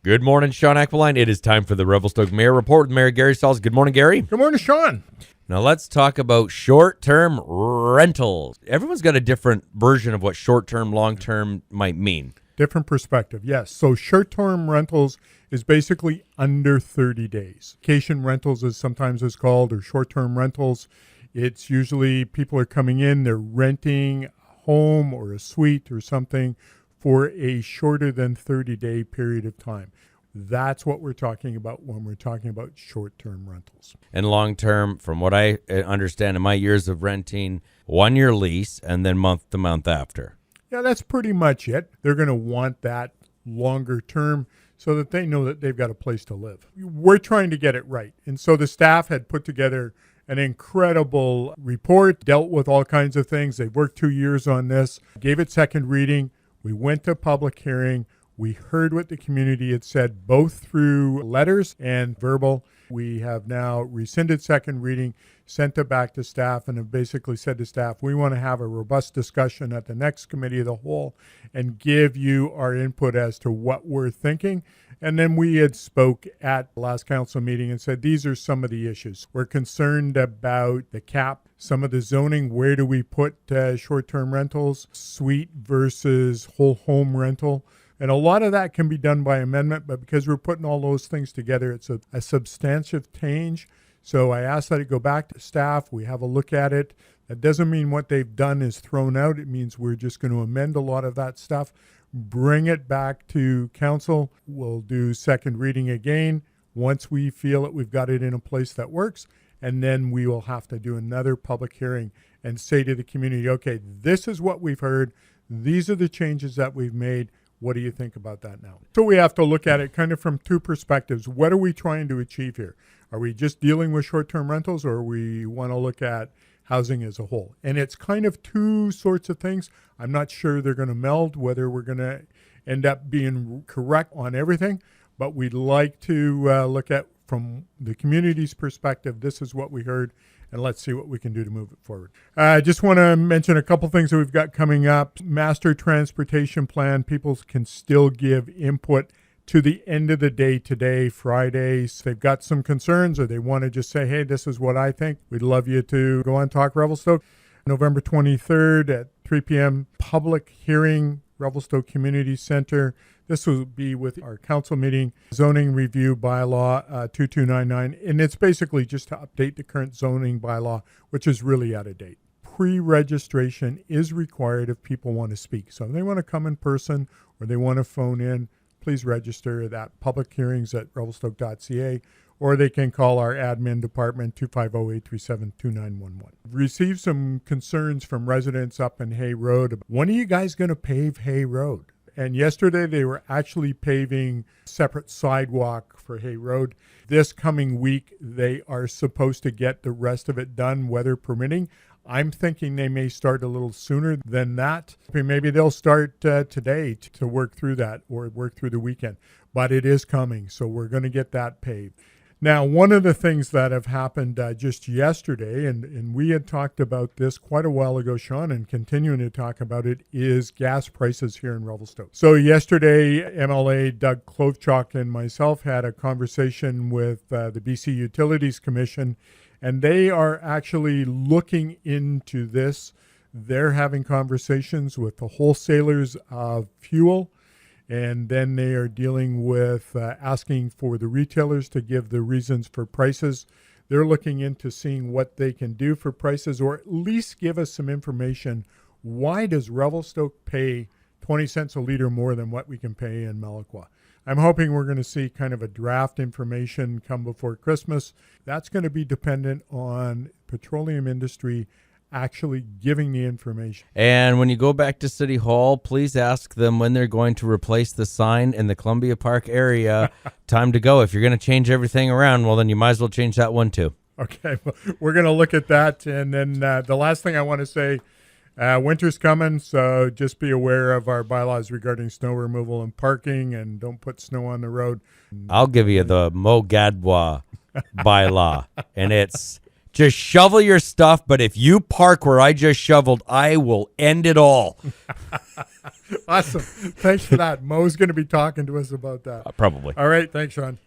Good morning, Shaun Aquiline. It is time for the Revelstoke Mayor Report with Mayor Gary Sulz. Good morning, Gary. Good morning, Shaun. Now let's talk about short-term rentals. Everyone's got a different version of what short-term, long-term might mean. Different perspective, yes. So short-term rentals is basically under 30 days. Vacation rentals is sometimes it's called, or short-term rentals. It's usually people are coming in, they're renting a home or a suite or something for a shorter than 30-day period of time. That's what we're talking about when we're talking about short-term rentals. And long-term, from what I understand in my years of renting, 1-year lease and then month to month after. Yeah, that's pretty much it. They're going to want that longer term so that they know that they've got a place to live. We're trying to get it right. And so the staff had put together an incredible report, dealt with all kinds of things. They've worked 2 years on this, gave it second reading. We went to public hearing. We heard what the community had said, both through letters and verbal. We have now rescinded second reading, sent it back to staff, and have basically said to staff, we want to have a robust discussion at the next committee of the whole and give you our input as to what we're thinking. And then we had spoke at the last council meeting and said, these are some of the issues. We're concerned about the cap, some of the zoning. Where do we put short-term rentals, suite versus whole home rental? And a lot of that can be done by amendment, but because we're putting all those things together, it's a substantive change. So I asked that it go back to staff. We have a look at it. That doesn't mean what they've done is thrown out. It means we're just going to amend a lot of that stuff, bring it back to council. We'll do second reading again once we feel that we've got it in a place that works. And then we will have to do another public hearing and say to the community, okay, this is what we've heard. These are the changes that we've made. What do you think about that now? So we have to look at it kind of from two perspectives. What are we trying to achieve here? Are we just dealing with short-term rentals, or we want to look at housing as a whole? And it's kind of two sorts of things. I'm not sure they're going to meld, whether we're going to end up being correct on everything, but we'd like to look at from the community's perspective, this is what we heard, and let's see what we can do to move it forward. I just want to mention a couple things that we've got coming up. Master transportation plan, people can still give input to the end of the day today, Friday. So they've got some concerns or they want to just say, hey, this is what I think. We'd love you to go on Talk Revelstoke. November 23rd at 3 p.m. public hearing, Revelstoke Community Center. This will be with our council meeting, zoning review bylaw 2299. And it's basically just to update the current zoning bylaw, which is really out of date. Pre-registration is required if people want to speak. So if they want to come in person or they want to phone in, please register that public hearings at revelstoke.ca, or they can call our admin department 250-837-2911. Received some concerns from residents up in Hay Road. When are you guys going to pave Hay Road? And yesterday they were actually paving separate sidewalk for Hay Road. This coming week they are supposed to get the rest of it done, weather permitting. I'm thinking they may start a little sooner than that. Maybe they'll start today to work through that or work through the weekend. But it is coming, so we're going to get that paved. Now, one of the things that have happened just yesterday, and we had talked about this quite a while ago, Shaun, and continuing to talk about it, is gas prices here in Revelstoke. So yesterday, MLA Doug Klovechock and myself had a conversation with the BC Utilities Commission, and they are actually looking into this. They're having conversations with the wholesalers of fuel, and then they are dealing with asking for the retailers to give the reasons for prices. They're looking into seeing what they can do for prices, or at least give us some information. Why does Revelstoke pay 20 cents a liter more than what we can pay in Malacqua? I'm hoping we're going to see kind of a draft information come before Christmas. That's going to be dependent on petroleum industry actually giving the information. And when you go back to City Hall, please ask them when they're going to replace the sign in the Columbia Park area. Time to go. If you're going to change everything around, well, then you might as well change that one too. Okay, well, we're going to look at that. And then the last thing I want to say, winter's coming, so just be aware of our bylaws regarding snow removal and parking, and don't put snow on the road. I'll give you the Mogadwa bylaw, and it's just shovel your stuff. But if you park where I just shoveled, I will end it all. Awesome. Thanks for that. Mo's going to be talking to us about that. Probably. All right. Thanks, Shaun.